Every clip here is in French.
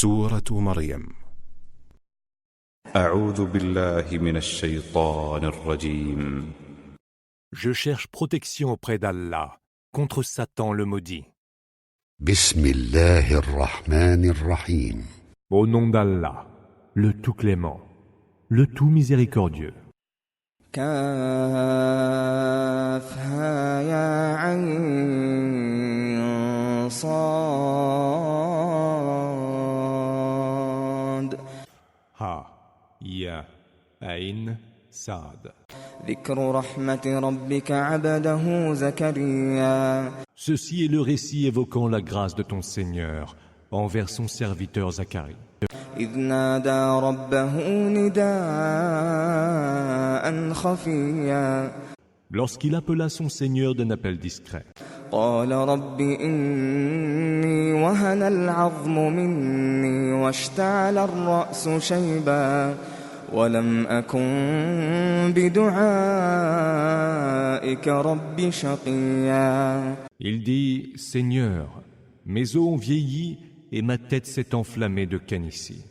سورة مريم. أعوذ بالله من الشيطان الرجيم. Je cherche protection auprès d'Allah contre Satan le maudit. بسم الله الرحمن الرحيم. Au nom d'Allah, le tout clément, le tout miséricordieux. كافها يا عين صاد Ha, Ya, Ain, Saad. ذكر رحمة ربك عبده زكريا Ceci est le récit évoquant la grâce de ton Seigneur envers son serviteur Zacharie. إذ نادى ربه نداء خفيا Lorsqu'il appela son Seigneur d'un appel discret. قال رب إني وهن العظم مني واشتعل الرأس شيبا ولم أكن بدعائك رب شقيا. Il dit, Seigneur, mes os ont vieilli et ma tête s'est enflammée de canicie.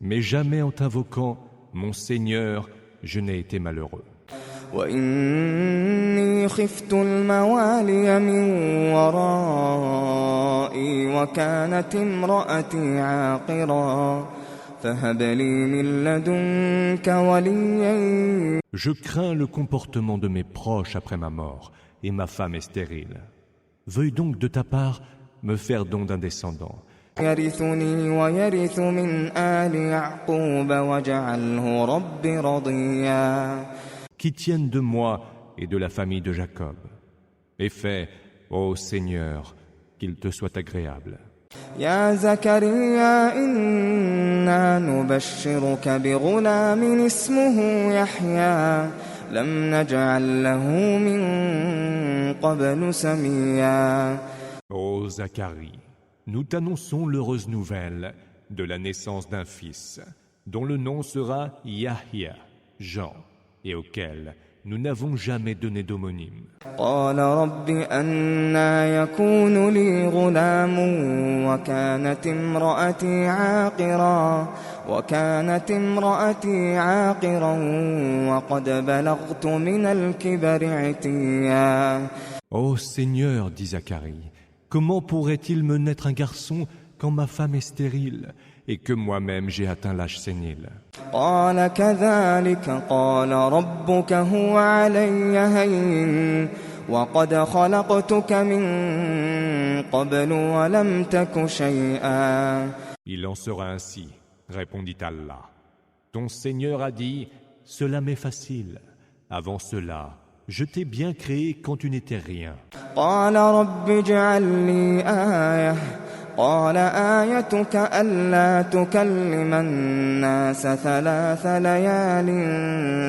Mais jamais en t'invoquant, mon Seigneur, je n'ai été malheureux. وإني خفت الموالي من ورائي وكانت امرأتي عاقرا فهب لي من لدنك وليا. Je crains le comportement de mes proches après ma mort, et ma femme est stérile. Veuille donc de ta part me faire don d'un descendant. يرثني ويرث من آل يعقوب واجعله رب رضيا. Qui tienne de moi et de la famille de Jacob. Et fais, ô Seigneur, qu'il te soit agréable. يا زكريا إنا نبشرك بغلام اسمه يحيى لم نجعل له من قبل سميا. Ô Zacharie, nous t'annonçons l'heureuse nouvelle de la naissance d'un fils, dont le nom sera Yahya, Jean, et auquel nous n'avons jamais donné d'homonyme. قال رب أنى يكون لي غلام وكانت امرأتي عاقرا وقد بلغت من الكبر عتيا. Ô Seigneur, dit Zacharie, comment pourrait-il me naître un garçon quand ma femme est stérile et que moi-même j'ai atteint l'âge sénile? قال كذلك قال ربك هو علي هين وقد خلقتك من قبل ولم تك شيئا. Il en sera ainsi, répondit Allah. Ton Seigneur a dit, cela m'est facile. Avant cela, je t'ai bien créé quand tu n'étais rien. قال رب اجعل لي آية قال آيتك ألا تكلم الناس 3 ليال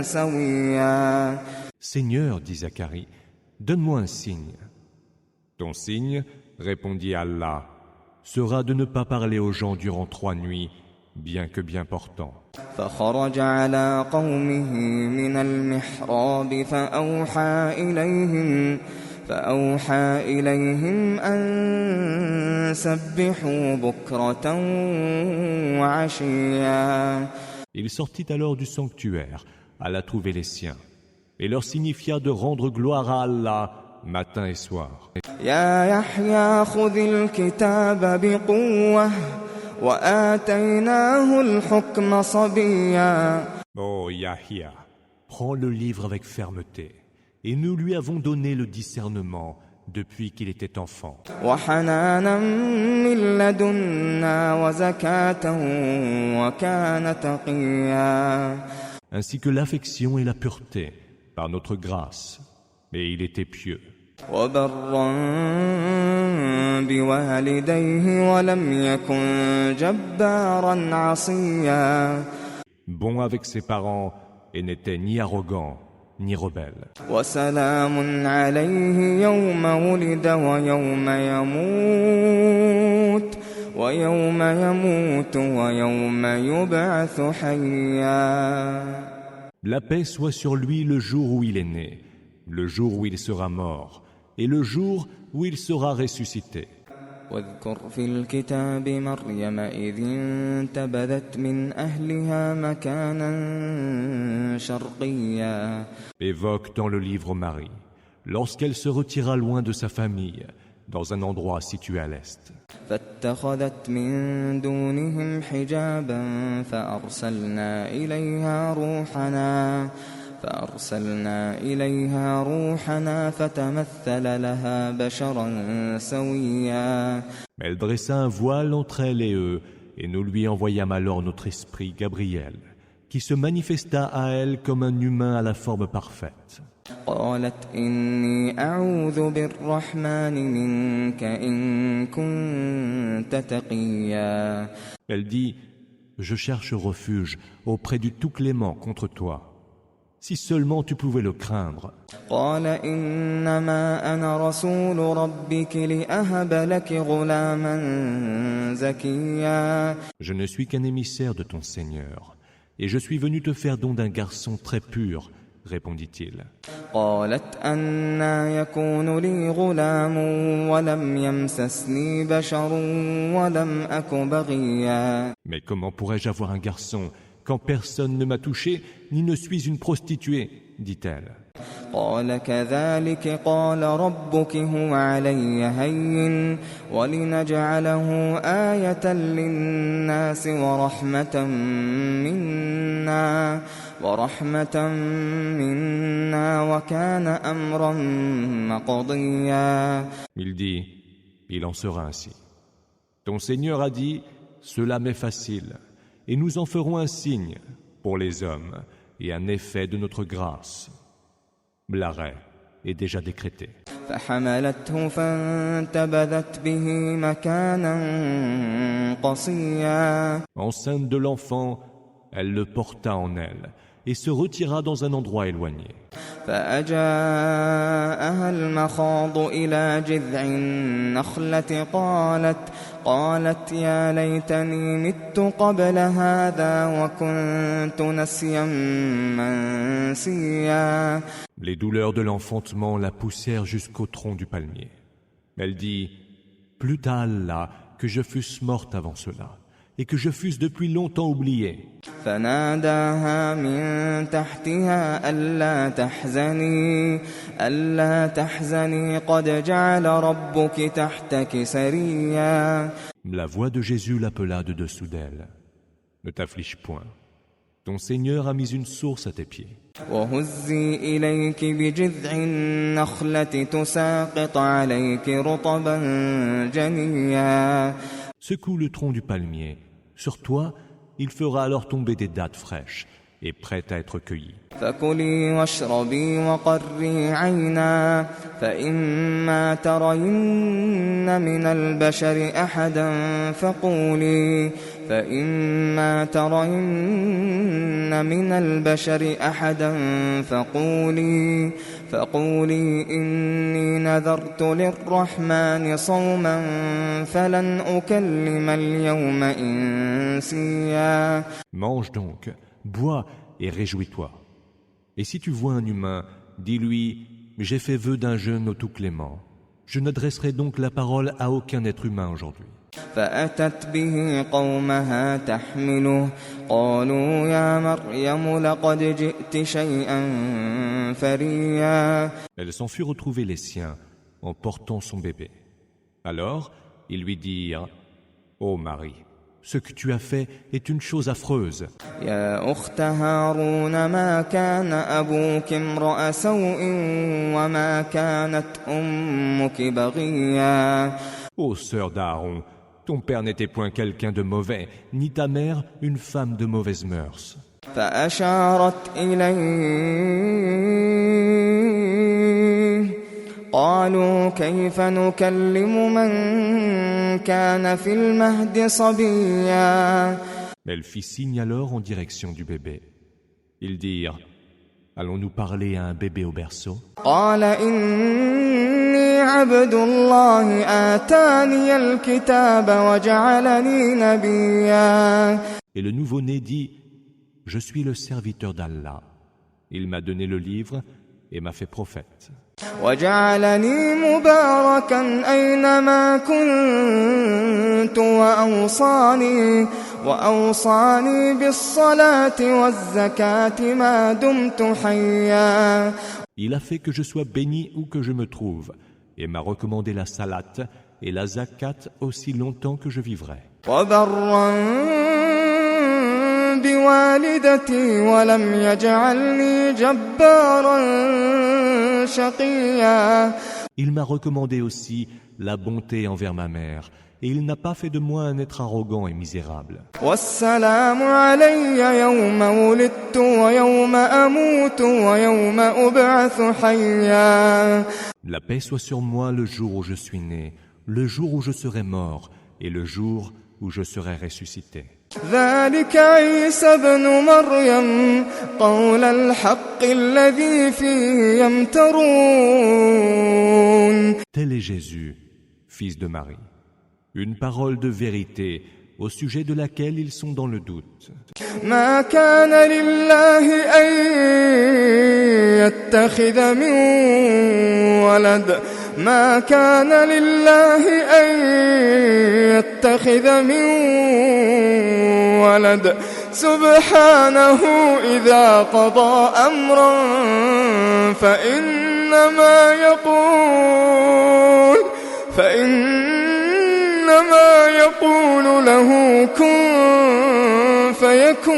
سويا. Seigneur, dit Zacharie, donne-moi un signe. Ton signe, répondit Allah, sera de ne pas parler aux gens durant 3 nuits, bien que bien portant. فخرج على قومه من المحراب فأوحى إليهم أن سبحوا بكرة وعشيا. Il sortit alors du sanctuaire, alla trouver les siens, et leur signifia de rendre gloire à Allah matin et soir. يا يحيى خذ الكتاب بقوة وآتيناه الحكم صبيا. Ô Yahya, prends le livre avec fermeté, et nous lui avons donné le discernement depuis qu'il était enfant. وحنانا من لدنا وزكاة وكان تقيا. Ainsi que l'affection et la pureté par notre grâce, et il était pieux. وبرا بوالديه ولم يكن جبارا عصيا. Bon avec ses parents et n'était ni arrogant ni rebelle. وسلام عليه يوم ولد ويوم يموت ويوم يبعث حيا. La paix soit sur lui le jour où il est né, le jour où il sera mort, et le jour où il sera ressuscité. واذكر في الكتاب مريم إذ انتبذت من أهلها مكانا شرقيا. Évoque dans le livre Marie, lorsqu'elle se retira loin de sa famille, dans un endroit situé à l'est. فاتخذت من دونهم حجابا فأرسلنا إليها روحنا فتمثل لها بشرا سويا. Elle dressa un voile entre elle et eux, et nous lui envoyâmes alors notre esprit Gabriel, qui se manifesta à elle comme un humain à la forme parfaite. قالت إني أعوذ بالرحمن منك إن كنت تقيا. Elle dit, je cherche refuge auprès du Tout-Clément contre toi. Si seulement tu pouvais le craindre. قال إنما أنا رسول ربك لأهب لك غلاما زكيا. Je ne suis qu'un émissaire de ton Seigneur, et je suis venu te faire don d'un garçon très pur, répondit-il. قالت أنى يكون لي غلام ولم يمسسني بشر ولم أك بغيا. Mais comment pourrais-je avoir un garçon quand personne ne m'a touché, ni ne suis une prostituée, dit-elle. قال كذلك قال ربك هو علي هين ولنجعله آية للناس ورحمة منا وكان أمرا مقضيا. Il dit, il en sera ainsi. Ton Seigneur a dit, cela m'est facile, et nous en ferons un signe pour les hommes et un effet de notre grâce. L'arrêt est déjà décrété. فحملته فانتبذت به مكانا قصيا. Enceinte de l'enfant, elle le porta en elle et se retira dans un endroit éloigné. فأجاءها المخاض إلى جذع النخلة قالت يا ليتني مت قبل هذا وكنت نسيا منسيا. Les douleurs de l'enfantement la poussèrent jusqu'au tronc du palmier. Elle dit, plût à Allah que je fusse morte avant cela, et que je fusse depuis longtemps oubliée. فناداها من تحتها ألا تحزني قد جعل ربك تحتك سريا. La voix de Jésus l'appela de dessous d'elle. Ne t'afflige point. Ton Seigneur a mis une source à tes pieds. وهزي إليك بجذع النخلة تساقط عليك رطبا جنيا. Secoue le tronc du palmier. Sur toi, il fera alors tomber des dattes fraîches et prêtes à être cueillies. فكلي واشربي وقري عينا فإما ترين من البشر أحدا فقولي إني نذرت للرحمن صوما فلن أكلم اليوم إنسيا. Mange donc, bois et réjouis-toi. Et si tu vois un humain, dis-lui, j'ai fait vœu d'un jeûne au Tout-Clément. Je n'adresserai donc la parole à aucun être humain aujourd'hui. فأتت به قومها تحمله قالوا يا مريم لقد جئت شيئا فريا. Elle s'en fut retrouver les siens en portant son bébé. Alors, ils lui dirent, ô Marie, ce que tu as fait est une chose affreuse. يا أخت هارون ما كان أبوك امرأ سوء وما كانت أمك بغيا. Ô sœur d'Aaron, ton père n'était point quelqu'un de mauvais, ni ta mère une femme de mauvaises mœurs. فأشارت إليه قالوا كيف نكلم من كان في المهد صبيا. Elle fit signe alors en direction du bébé. Ils dirent, allons-nous parler à un bébé au berceau? قال إني عبد الله آتاني الكتاب وجعلني نبيا. Et le nouveau-né dit, je suis le serviteur d'Allah. Il m'a donné le livre et m'a fait prophète. وجعلني مباركا أينما كنت وأوصاني بالصلاة والزكاة ما دمت حيا. Il a fait que je sois béni où que je me trouve et m'a recommandé la salat et la zakat aussi longtemps que je vivrai. وبرا بوالدتي ولم يجعلني جبارا شقيا. Il m'a recommandé aussi la bonté envers ma mère et il n'a pas fait de moi un être arrogant et misérable. والسلام علي يوم ولدت ويوم أموت ويوم أبعث حيا. La paix soit sur moi le jour où je suis né, le jour où je serai mort et le jour où je serai ressuscité. ذلك عيسى ابن مريم قول الحق الذي فيه يمترون. Tel est Jésus, fils de Marie, une parole de vérité au sujet de laquelle ils sont dans le doute. ما كان لله أن يتخذ من ولد ما كان لله أن يتخذ من ولد سبحانه إذا قضى أمرا فإنما يقول له كن فيكون.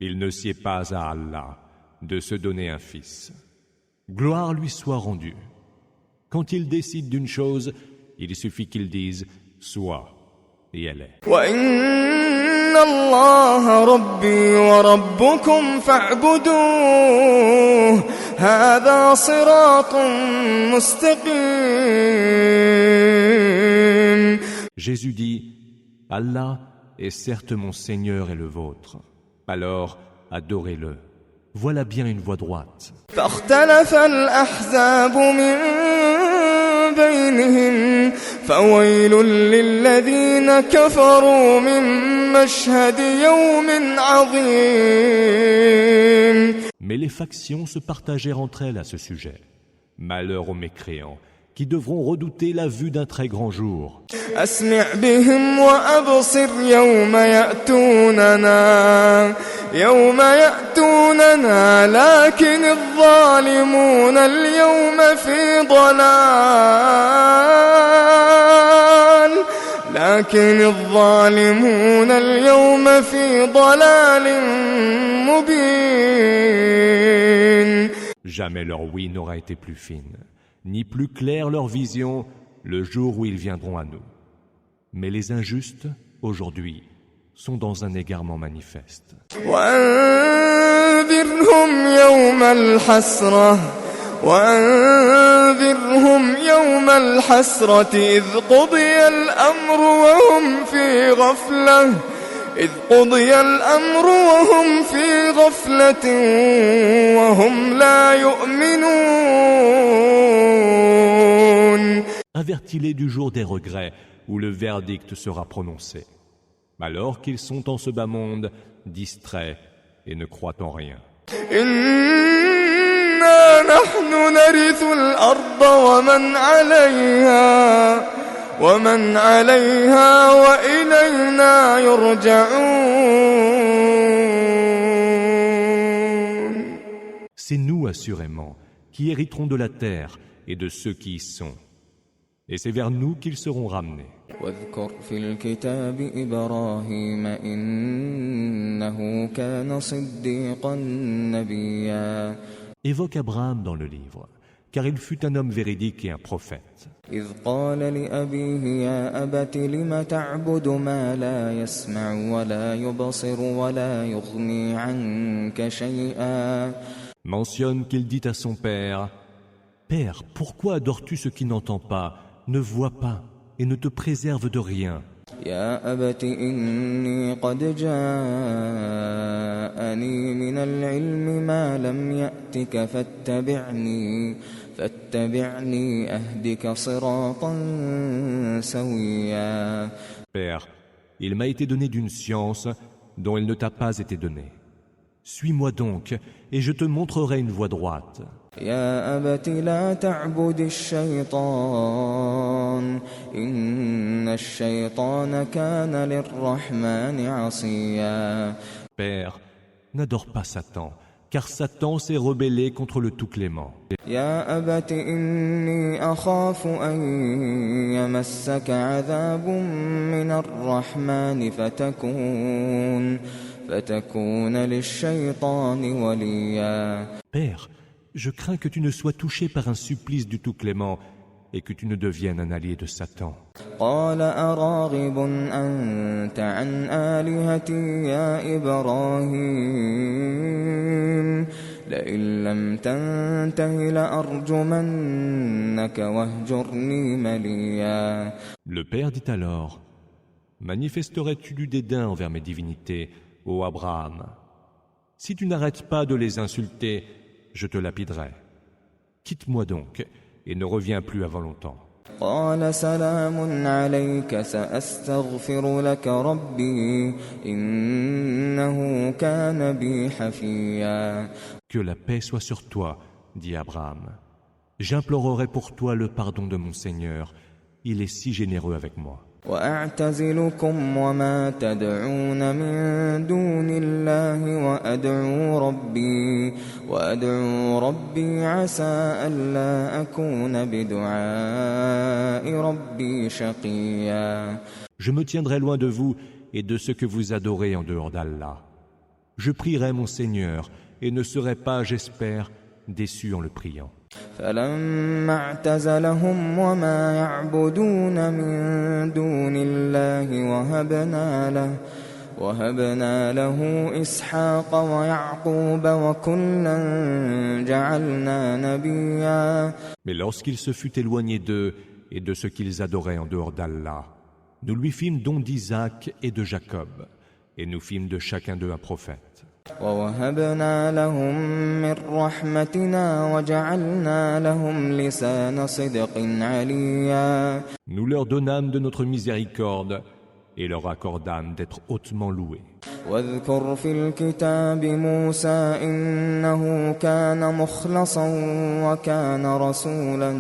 Il ne sied pas à Allah de se donner un fils. Gloire lui soit rendue. Quand il décide d'une chose, il suffit qu'il dise « soit » et elle est. وَإِنَّ اللَّهَ رَبِّي وَرَبُّكُمْ فَاعْبُدُوهُ هَذَا صِرَاطٌ مُسْتَقِيمٌ. Jésus dit « Allah est certes mon Seigneur et le vôtre. Alors, adorez-le. Voilà bien une voie droite. » فاختلف الأحزاب من بينهم فويل للذين كفروا من مشهد يوم عظيم. Mais les factions se partagèrent entre elles à ce sujet. Malheur aux mécréants, qui devront redouter la vue d'un très grand jour. أسمع بهم وأبصر يوم يأتوننا لكن الظالمون اليوم في ضلال مبين. Jamais leur ouïe n'aura été plus fine, ni plus claire leur vision le jour où ils viendront à nous. Mais les injustes, aujourd'hui, sont dans un égarement manifeste. وأنذرهم يوم الحسرة إذ قضي الأمر وهم في غفلة وهم لا يؤمنون. Avertis-les du jour des regrets où le verdict sera prononcé, alors qu'ils sont en ce bas monde, distraits et ne croient en rien. إنا نحن نرث الأرض ومن عليها وإلينا يرجعون. C'est nous, assurément, qui hériterons de la terre et de ceux qui y sont. Et c'est vers nous qu'ils seront ramenés. واذكر في الكتاب إبراهيم إنه كان صديقا نبيا. Évoque Abraham dans le livre, car il fut un homme véridique et un prophète. إذ قال لأبيه يا أبت لم تعبد ما لا يسمع ولا يبصر ولا يغني عنك شيئا. Mentionne qu'il dit à son père, « Père, pourquoi adores-tu ce qui n'entend pas, ne voit pas et ne te préserve de rien ?» يا أبت إني قد جاءني من العلم ما لم يأتك فاتبعني أهدك صراطا سويا. Père, il m'a été donné d'une science dont elle ne t'a pas été donnée. Suis-moi donc, et je te montrerai une voie droite. يا أبت لا تعبد الشيطان إن الشيطان كان للرحمن عصيا. Père, n'adore pas Satan, car Satan s'est rebellé contre le Tout-Clément. يا أبت إني أخاف أن يمسك عذاب من الرحمن فتكون للشيطان وليا. Père, je crains que tu ne sois touché par un supplice du Tout-Clément et que tu ne deviennes un allié de Satan. قال أراغب أنت عن آلهتي يا إبراهيم لئن لم تنته لأرجمنك واهجرني مليا. Le Père dit alors, manifesterais-tu du dédain envers mes divinités, ô Abraham? Si tu n'arrêtes pas de les insulter, je te lapiderai. Quitte-moi donc et ne reviens plus avant longtemps. قال سلام عليك سأستغفر لك ربي إنه كان بي حفيا. Que la paix soit sur toi, dit Abraham. J'implorerai pour toi le pardon de mon Seigneur. Il est si généreux avec moi. وأعتزلكم وما تدعون من دون الله وأدعو ربي عسى ألا أكون بدعاء ربي شقيا. Je me tiendrai loin de vous et de ce que vous adorez en dehors d'Allah. Je prierai mon Seigneur et ne serai pas, j'espère, déçu en le priant. فلما اعتزلهم وما يعبدون من دون الله وهبنا له إسحاق ويعقوب وكلا جعلنا نبيا. Mais lorsqu'il se fut éloigné d'eux et de ce qu'ils adoraient en dehors d'Allah, nous lui fîmes don d'Isaac et de Jacob, et nous fîmes de chacun d'eux un prophète. ووهبنا لهم من رحمتنا وجعلنا لهم لسان صدق عليا. Nous leur donnâmes de notre miséricorde et leur accordâmes d'être hautement loués. واذكر في الكتاب موسى إنه كان مخلصا وكان رسولا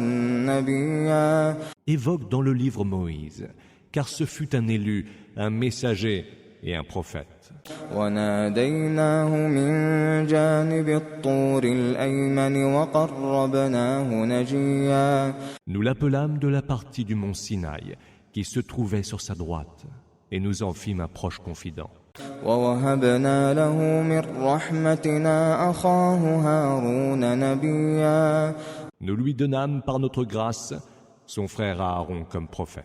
نبيا. Évoque dans le livre Moïse, car ce fut un élu, un messager et un prophète. وناديناه من جانب الطور الأيمن وقربناه نجيا. Nous l'appelâmes de la partie du mont Sinaï qui se trouvait sur sa droite, et nous en fîmes un proche confident. ووهبنا له من رحمتنا أخاه هارون نبيا. Nous lui donnâmes par notre grâce son frère Aaron comme prophète.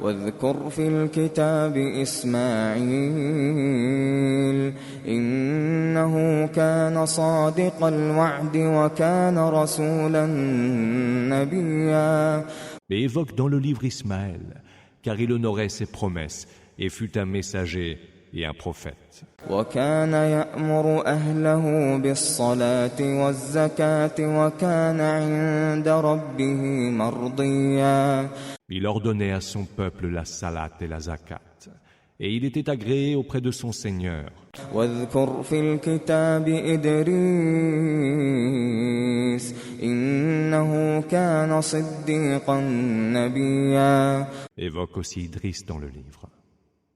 واذكر في الكتاب إسماعيل إنه كان صادق الوعد وكان رسولا نبيا. Mais évoque dans le livre Ismaël, car il honorait ses promesses et fut un messager et un prophète. وكان يأمر أهله بالصلاة والزكاة وكان عند ربه مرضيا. Il ordonnait à son peuple la salat et la zakat, et il était agréé auprès de son Seigneur. واذكر في الكتاب إدريس إنه كان صديقا نبيا. Évoque aussi Idriss dans le livre.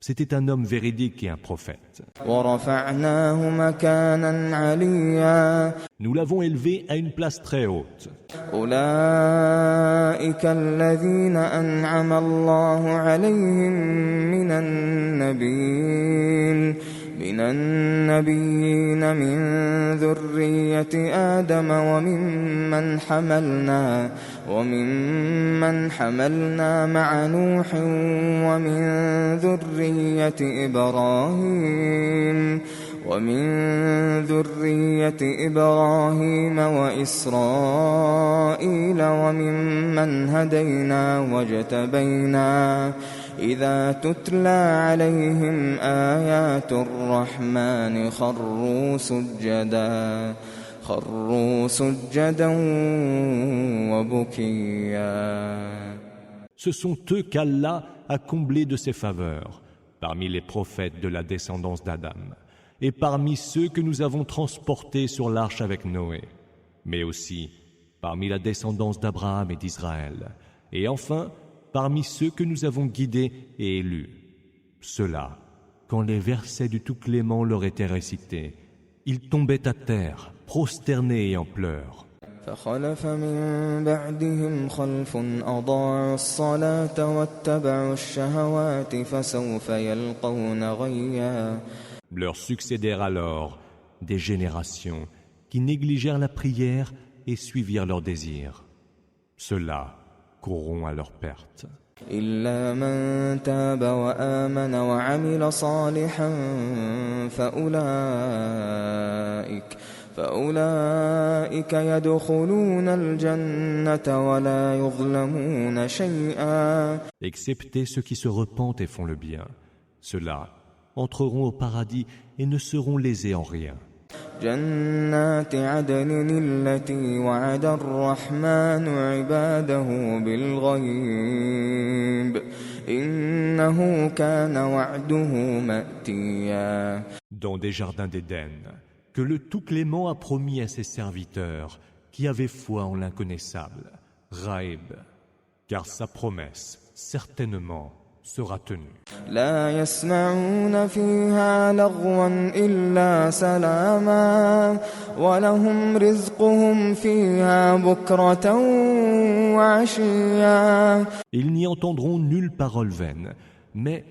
C'était un homme véridique et un prophète. ورفعناه مكانا عليا. Nous l'avons élevé à une place très haute. أولئك الذين أنعم الله عليهم من النبيين من ذرية آدم وممن حملنا مع نوح ومن ذرية إبراهيم وإسرائيل وممن هدينا واجتبينا إذا تتلى عليهم آيات الرحمن خروا سجدا وبكيا. Ce sont eux qu'Allah a comblés de ses faveurs, parmi les prophètes de la descendance d'Adam, et parmi ceux que nous avons transportés sur l'arche avec Noé, mais aussi parmi la descendance d'Abraham et d'Israël, et enfin parmi ceux que nous avons guidés et élus. Ceux-là, quand les versets du Tout-Clément leur étaient récités, ils tombaient à terre, prosternés et en pleurs. فخلف من بعدهم خلف أضاعوا الصلاة واتبعوا الشهوات فسوف يلقون غيا. Leur succédèrent alors des générations qui négligèrent la prière et suivirent leurs désirs. Ceux-là courront à leur perte. إلا من تاب وآمن وعمل صالحا فأولئك يدخلون الجنة ولا يظلمون شيئا. Excepté ceux qui se repentent et font le bien, ceux-là entreront au paradis et ne seront lésés en rien. جنات عدن التي وعد الرحمن عباده بالغيب إنه كان وعده مأتيا. Dans des jardins d'Éden, que le Tout-Clément a promis à ses serviteurs qui avaient foi en l'inconnaissable, Raïb, car sa promesse, certainement, sera tenue. لا يسمعون فيها لغوا إلا سلاما ولهم رزقهم فيها بكرة وعشيا. Ils n'y entendront nulle parole vaine, mais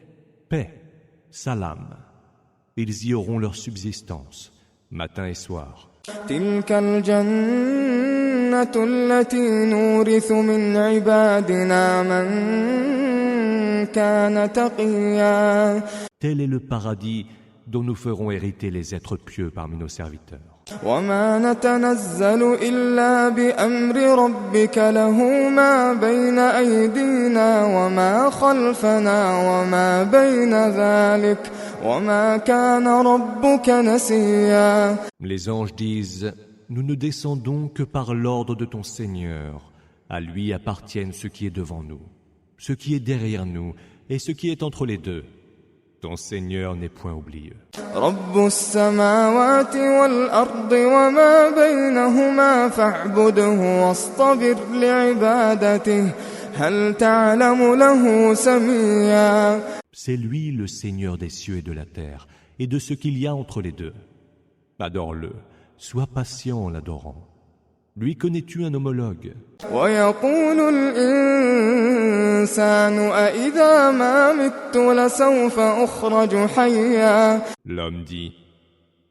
paix, salam. Ils y auront leur subsistance, matin et soir. تلك الجنة التي نورث من عبادنا من كان تقيا. Tel est le paradis dont nous ferons hériter les êtres pieux parmi nos serviteurs. وما نتنزل إلا بأمر ربك له ما بين أيدينا وما خلفنا وما بين ذلك وما كان ربك نسيا. Les anges disent, nous ne descendons que par l'ordre de ton Seigneur. À lui appartiennent ce qui est devant nous, ce qui est derrière nous et ce qui est entre les deux. Ton Seigneur n'est point oublieux. رب السماوات والأرض وما بينهما فاعبده واصطبر لعبادته هل تعلم له سميا. C'est lui le Seigneur des cieux et de la terre et de ce qu'il y a entre les deux. Adore-le, sois patient en l'adorant. Lui connais-tu un homologue? ويقول الإنسان أإذا ما مت لسوف أخرج حيا. L'homme dit,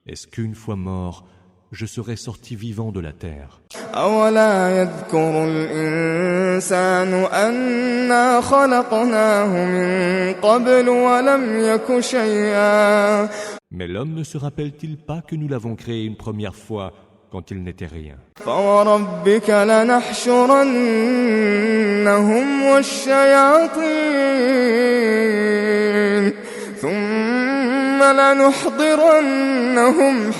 est-ce qu'une fois mort, je serai sorti vivant de la terre? أولا يذكر الإنسان أنا خلقناه من قبل ولم يك شيئا. Mais l'homme ne se rappelle-t-il pas que nous l'avons créé une première fois quand il n'était rien? فوربك لنحشرنهم والشياطين ثم لنحضرنهم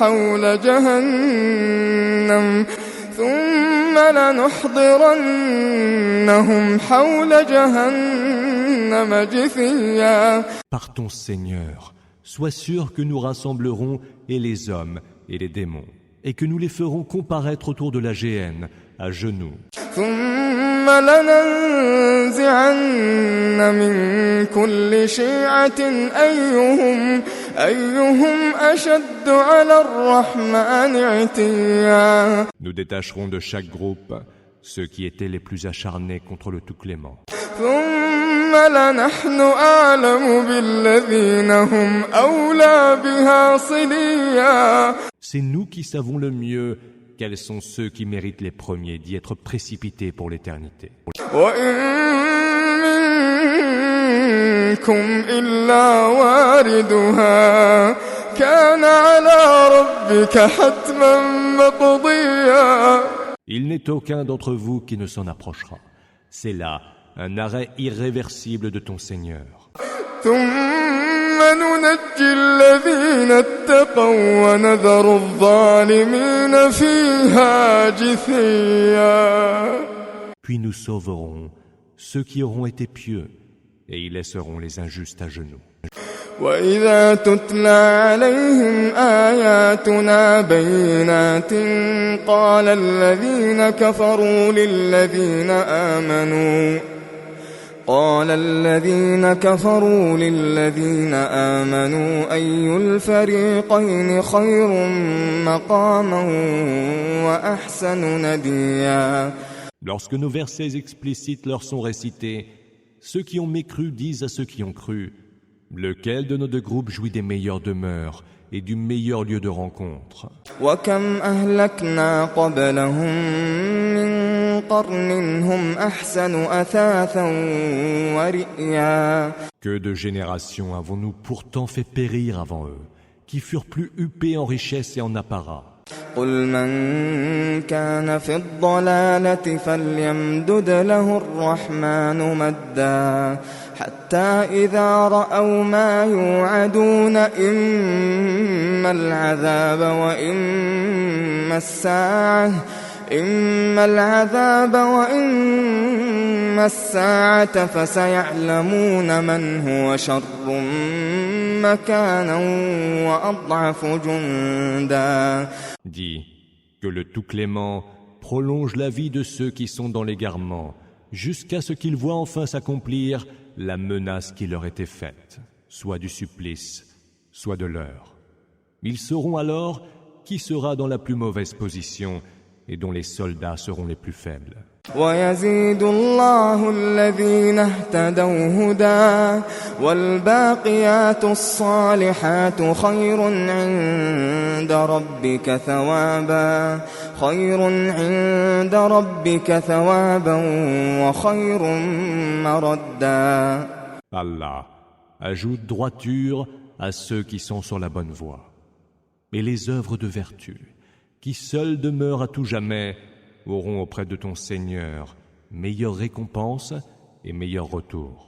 حول جهنم جثيا. Par ton Seigneur, sois sûr que nous rassemblerons et les hommes et les démons, et que nous les ferons comparaître autour de la géhenne, à genoux. ثم لننزعن من كل شيعة أيهم أشد على الرحمن عتيا. Nous détacherons de chaque groupe ceux qui étaient les plus acharnés contre le Tout-Clément. ثم لنحن أعلم بالذين هم أولى بها صليا. C'est nous qui savons le mieux quels sont ceux qui méritent les premiers d'y être précipités pour l'éternité. وإن منكم إلا واردها كان على ربك حتما مقضيا. Il n'est aucun d'entre vous qui ne s'en approchera. C'est là un arrêt irréversible de ton Seigneur. ثم ننجي الذين اتقوا ونذر الظالمين فيها جثيا. Puis nous sauverons ceux qui auront été pieux et y laisseront les injustes à genoux. وإذا تتلى عليهم آياتنا بينات قال الذين كفروا للذين آمنوا أي الفريقين خير مقاما وأحسن نديا. Lorsque nos versets explicites leur sont récités, ceux qui ont mécru disent à ceux qui ont cru: lequel de nos deux groupes jouit des meilleures demeures et du meilleur lieu de rencontre? وكم أهلكنا قبلهم من قرن هم أحسن أثاثا ورئيا. Que de générations avons-nous pourtant fait périr avant eux, qui furent plus huppés en richesse et en apparat. قل من كان في الضلالة فليمدد له الرحمن مدا حتى إذا رأوا ما يوعدون إما العذاب وإما الساعة فسيعلمون من هو شر مكانا وأضعف جندا. Dis que le Tout-Clément prolonge la vie de ceux qui sont dans l'égarement jusqu'à ce qu'ils voient enfin s'accomplir la menace qui leur était faite, soit du supplice, soit de l'heure. Ils sauront alors qui sera dans la plus mauvaise position et dont les soldats seront les plus faibles. ويزيد الله الذين اهتدوا هدى والباقيات الصالحات خير عند ربك ثوابا وخير مردا. Allah ajoute droiture à ceux qui sont sur la bonne voie. Et les œuvres de vertu, qui seules demeurent à tout jamais, auront auprès de ton Seigneur meilleure récompense et meilleur retour.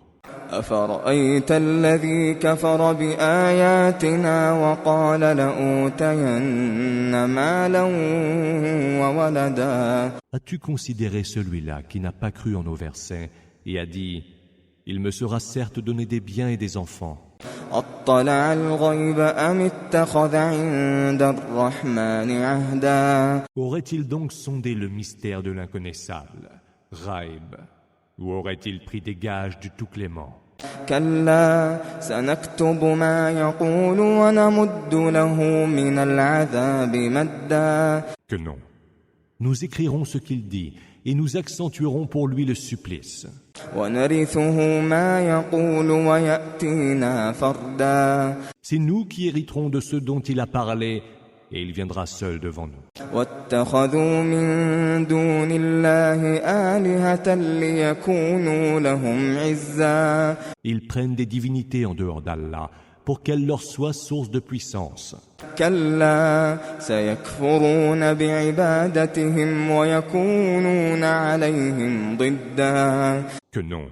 أفرأيت الذي كفر بآياتنا وقال لأوتين مالا وولدا. As-tu considéré celui-là qui n'a pas cru en nos versets et a dit: il me sera certes donné des biens et des enfants? أطلع الغيب أم اتخذ عند الرحمن عهدا. Aurait-il donc sondé le mystère de l'inconnaissable, Ghaib, ou aurait-il pris des gages du Tout-Clément? كلا سنكتب ما يقول ونمد له من العذاب مدا. Que non. Nous écrirons ce qu'il dit et nous accentuerons pour lui le supplice. ونرثه ما يقول ويأتينا فردا. C'est nous qui hériterons de ce dont il a parlé et il viendra seul devant nous. واتخذوا من دون الله آلهة ليكونوا لهم عزا. Ils prennent des divinités en dehors d'Allah pour qu'elles leur soient source de puissance. كلا سيكفرون بعبادتهم ويكونون عليهم ضدا. Que non,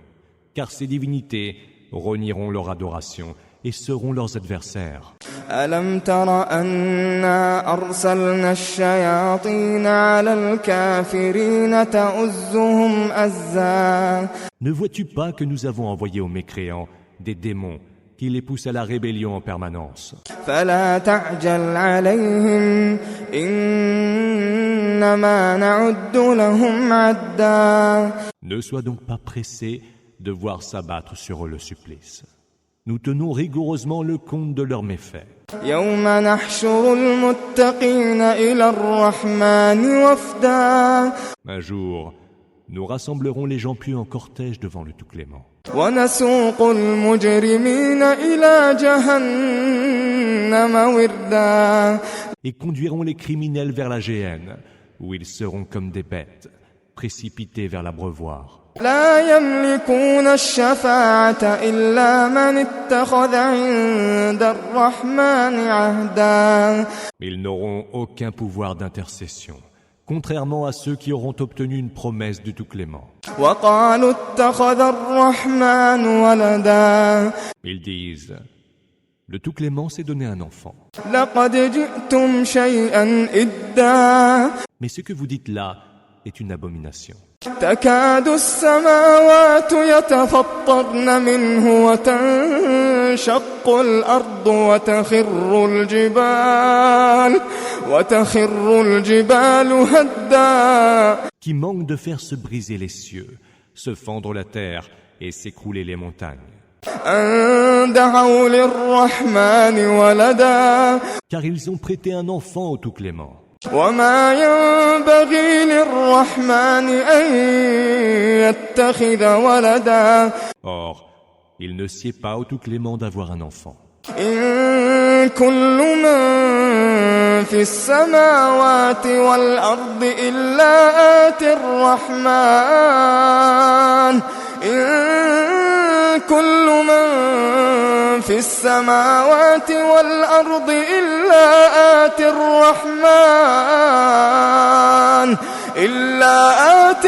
car ces divinités renieront leur adoration et seront leurs adversaires. ألم تر أنا أرسلنا الشياطين على الكافرين تؤزهم أزا. Ne vois-tu pas que nous avons envoyé aux mécréants des démons qui les poussent à la rébellion en permanence? فلا تعجل عليهم إنما نعد لهم عدا. Ne sois donc pas pressé de voir s'abattre sur eux le supplice. Nous tenons rigoureusement le compte de leurs méfaits. يوم نحشر المتقين إلى الرحمن وفدا. Un jour, nous rassemblerons les gens pieux en cortège devant le Tout-Clément. ونسوق المجرمين إلى جهنم وردا. Et conduiront les criminels vers la géhenne, où ils seront comme des bêtes, précipités vers l'abreuvoir. لا يملكون الشفاعة إلا من اتخذ عند الرحمن عهدا. Ils n'auront aucun pouvoir d'intercession, contrairement à ceux qui auront obtenu une promesse du Tout-Clément. وقالوا اتخذ الرحمن ولدا. Ils disent: le Tout-Clément s'est donné un enfant. لقد جئتم شيئا إدا. Mais ce que vous dites là est une abomination. تكاد السماوات يتفطرن منه وتنشق وتنشق الأرض وتخر الجبال هدا qui manque de faire se briser les cieux, se fendre la terre et s'écrouler les montagnes. أن دعوا للرحمن ولدا Car ils ont prêté un enfant au Tout-Clément. وما ينبغي للرحمن أن يتخذ ولدا Or, il ne sied pas au Tout-Clément d'avoir un enfant. إن كل من في السماوات والأرض إلا آتي الرحمن إن كل من في السماوات والأرض إلا آتي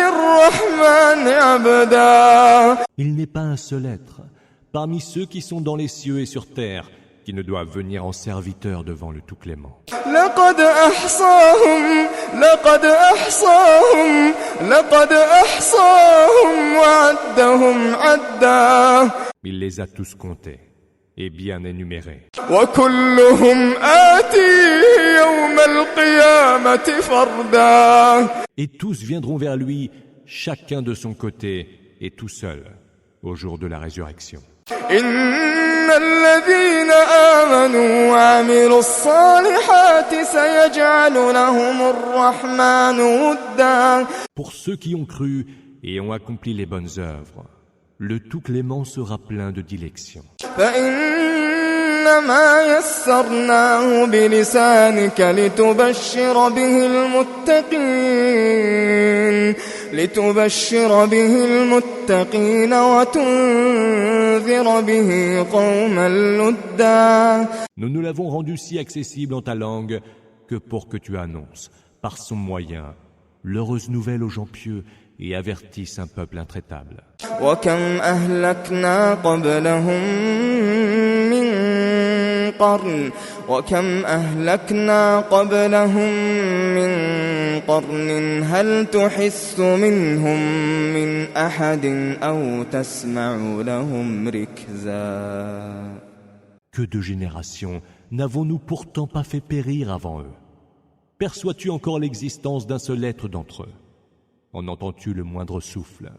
الرحمن عبدا. Il n'est pas un seul être, parmi ceux qui sont dans les cieux et sur terre, qui ne doivent venir en serviteur devant le Tout-Clément. لقد أحصاهم وعدهم عدا. Il les a tous comptés et bien énumérés. وكلهم آتيه يوم القيامة فردا. Et tous viendront vers lui, chacun de son côté et tout seul, au jour de la résurrection. إن الذين آمنوا وعملوا الصالحات سيجعل لهم الرحمن ودا. Pour ceux qui ont cru et ont accompli les bonnes œuvres, le Tout-Clément sera plein de dilection. فإنما يسرناه بلسانك لتبشر به المتقين وتنذر به قوما لدا. Nous nous l'avons rendu si accessible en ta langue que pour que tu annonces, par son moyen, l'heureuse nouvelle aux gens pieux et avertisses un peuple intraitable. وكم أهلكنا قبلهم من قرن هل تحس منهم من أحد أو تسمع لهم ركزا. Que de générations n'avons-nous pourtant pas fait périr avant eux? Perçois-tu encore l'existence d'un seul être d'entre eux? En entends-tu le moindre souffle?